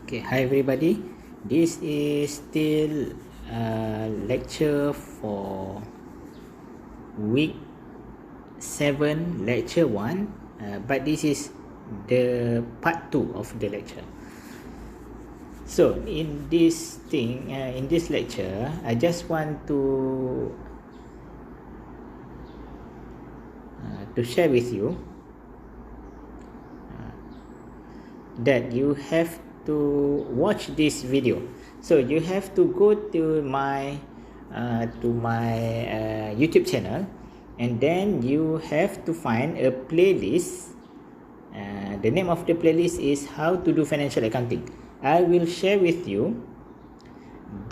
Okay, hi everybody. This is still lecture for week 7, lecture 1, but this is the part 2 of the lecture. So in this lecture, I just want to share with you that you have to watch this video. So you have to go to my YouTube channel, and then you have to find a playlist. The name of the playlist is How to Do Financial Accounting. I will share with you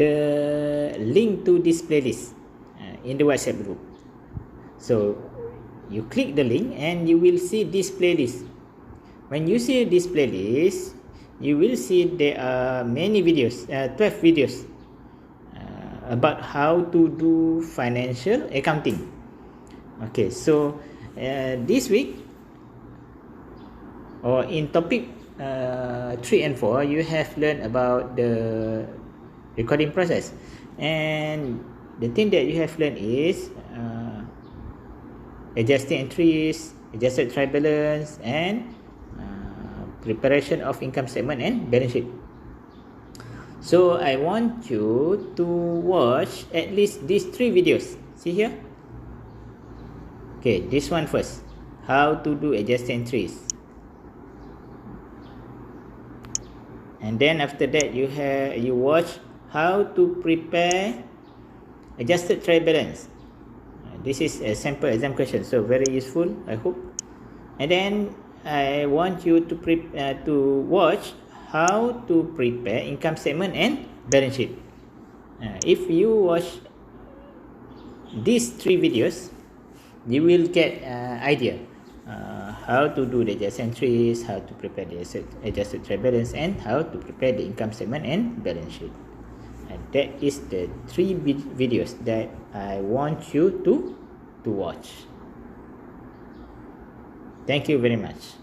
the link to this playlist in the WhatsApp group. So you click the link and you will see this playlist. When you see this playlist, you will see there are many videos, 12 videos about how to do financial accounting. Okay, so this week, or in topic 3 and 4, you have learned about the recording process, and the thing that you have learned is adjusting entries, adjusted trial balance, and preparation of income statement and balance sheet. So I want you to watch at least these 3 videos. See here? Okay, this one first. How to do adjusted entries. And then after that you watch how to prepare adjusted trial balance. This is a sample exam question, so very useful, I hope. And then I want you to watch how to prepare income statement and balance sheet. If you watch these 3 videos, you will get idea how to do the adjusted entries, how to prepare the adjusted trial balance, and how to prepare the income statement and balance sheet. And that is the 3 videos that I want you to watch. Thank you very much.